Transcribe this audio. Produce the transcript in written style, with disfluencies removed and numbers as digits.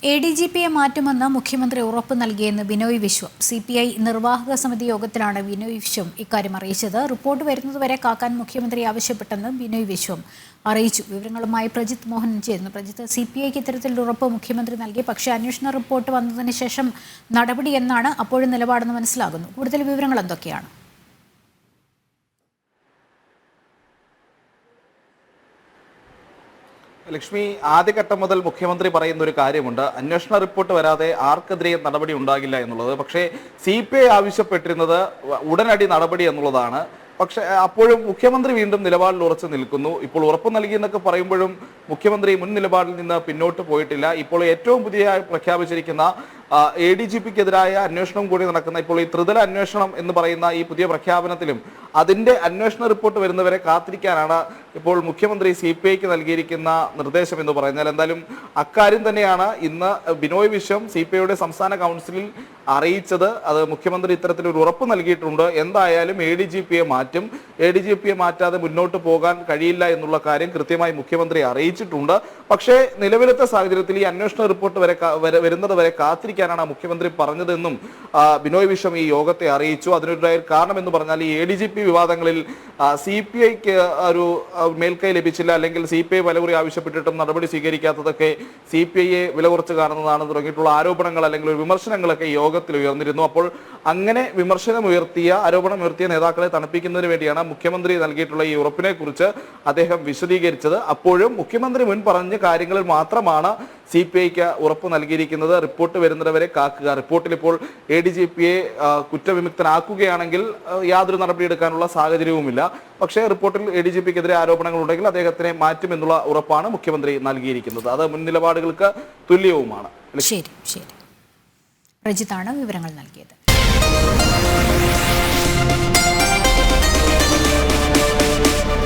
ADGPയെ മാറ്റുമെന്ന് മുഖ്യമന്ത്രി ഉറപ്പ് നൽകിയെന്ന് ബിനോയ് വിശ്വം. CPI നിർവാഹക സമിതി യോഗത്തിലാണ് ബിനോയ് വിശ്വം ഇക്കാര്യം അറിയിച്ചത്. റിപ്പോർട്ട് വരുന്നതുവരെ കാക്കാൻ മുഖ്യമന്ത്രി ആവശ്യപ്പെട്ടെന്ന് ബിനോയ് വിശ്വം അറിയിച്ചു. വിവരങ്ങളുമായി പ്രജിത്ത് മോഹൻ ചേരുന്നു. പ്രജിത്ത്, CPIക്ക് ഇത്തരത്തിലൊരു ഉറപ്പ് മുഖ്യമന്ത്രി നൽകി. പക്ഷേ അന്വേഷണ റിപ്പോർട്ട് വന്നതിന് ശേഷം നടപടി എന്നാണ് അപ്പോഴും നിലപാടെന്ന് മനസ്സിലാകുന്നു. കൂടുതൽ വിവരങ്ങൾ എന്തൊക്കെയാണ്? ലക്ഷ്മി, ആദ്യഘട്ടം മുതൽ മുഖ്യമന്ത്രി പറയുന്ന ഒരു കാര്യമുണ്ട്. അന്വേഷണ റിപ്പോർട്ട് വരാതെ ആർക്കെതിരെയും നടപടി ഉണ്ടാകില്ല എന്നുള്ളത്. പക്ഷേ CPI ആവശ്യപ്പെട്ടിരുന്നത് ഉടനടി നടപടി എന്നുള്ളതാണ്. പക്ഷെ അപ്പോഴും മുഖ്യമന്ത്രി വീണ്ടും നിലപാടിൽ ഉറച്ചു നിൽക്കുന്നു. ഇപ്പോൾ ഉറപ്പ് നൽകിയെന്നൊക്കെ പറയുമ്പോഴും മുഖ്യമന്ത്രി മുൻ നിലപാടിൽ നിന്ന് പിന്നോട്ട് പോയിട്ടില്ല. ഇപ്പോൾ ഏറ്റവും പുതിയ പ്രഖ്യാപിച്ചിരിക്കുന്ന ADGPക്കെതിരായ അന്വേഷണം കൂടി നടക്കുന്ന ഇപ്പോൾ ഈ ത്രിതല അന്വേഷണം എന്ന് പറയുന്ന ഈ പുതിയ പ്രഖ്യാപനത്തിലും അതിന്റെ അന്വേഷണ റിപ്പോർട്ട് വരുന്നവരെ കാത്തിരിക്കാനാണ് ഇപ്പോൾ മുഖ്യമന്ത്രി CPIക്ക് നൽകിയിരിക്കുന്ന നിർദ്ദേശം എന്ന് പറഞ്ഞാൽ. എന്തായാലും അക്കാര്യം തന്നെയാണ് ഇന്ന് ബിനോയ് വിശ്വം CPIയുടെ സംസ്ഥാന കൗൺസിലിൽ അറിയിച്ചത്. അത് മുഖ്യമന്ത്രി ഇത്തരത്തിലൊരു ഉറപ്പ് നൽകിയിട്ടുണ്ട്. എന്തായാലും ADGPയെ മാറ്റും. ADGPയെ മാറ്റാതെ മുന്നോട്ട് പോകാൻ കഴിയില്ല എന്നുള്ള കാര്യം കൃത്യമായി മുഖ്യമന്ത്രി അറിയിച്ചിട്ടുണ്ട്. പക്ഷേ നിലവിലത്തെ സാഹചര്യത്തിൽ ഈ അന്വേഷണ റിപ്പോർട്ട് വരുന്നത് വരെ കാത്തിരിക്കാനാണ് മുഖ്യമന്ത്രി പറഞ്ഞതെന്നും ബിനോയ് വിശ്വം ഈ യോഗത്തെ അറിയിച്ചു. അതിനുണ്ടായ കാരണം എന്ന് പറഞ്ഞാൽ ഈ ADGP വിവാദങ്ങളിൽ CPIക്ക് ഒരു മേൽക്കൈ ലഭിച്ചില്ല, അല്ലെങ്കിൽ CPI വിലകുറി ആവശ്യപ്പെട്ടിട്ടും നടപടി സ്വീകരിക്കാത്തതൊക്കെ CPIയെ വില കുറച്ച് കാണുന്നതാണെന്ന് തുടങ്ങിയിട്ടുള്ള ആരോപണങ്ങൾ അല്ലെങ്കിൽ ഒരു വിമർശനങ്ങളൊക്കെ യോഗത്തിൽ ഉയർന്നിരുന്നു. അപ്പോൾ അങ്ങനെ ആരോപണം ഉയർത്തിയ നേതാക്കളെ തണുപ്പിക്കുന്നതിന് വേണ്ടിയാണ് മുഖ്യമന്ത്രി നൽകിയിട്ടുള്ള ഈ ഉറപ്പിനെ കുറിച്ച് അദ്ദേഹം വിശദീകരിച്ചത്. അപ്പോഴും മുഖ്യമന്ത്രി മുൻ പറഞ്ഞ കാര്യങ്ങളിൽ മാത്രമാണ് CPIക്ക് ഉറപ്പ് നൽകിയിരിക്കുന്നത്. റിപ്പോർട്ട് വരുന്നവരെ കാക്കുക. റിപ്പോർട്ടിൽ ഇപ്പോൾ ADGPയെ കുറ്റവിമുക്തനാക്കുകയാണെങ്കിൽ യാതൊരു നടപടിയെടുക്കാനുള്ള സാഹചര്യവുമില്ല. പക്ഷേ റിപ്പോർട്ടിൽ ADGPക്കെതിരെ ആരോപണങ്ങൾ ഉണ്ടെങ്കിൽ അദ്ദേഹത്തിനെ മാറ്റുമെന്നുള്ള ഉറപ്പാണ് മുഖ്യമന്ത്രി നൽകിയിരിക്കുന്നത്. അത് മുൻ നിലപാടുകൾക്ക് തുല്യവുമാണ്. ശരി, പ്രജിത്താണ് വിവരങ്ങൾ നൽകിയത്.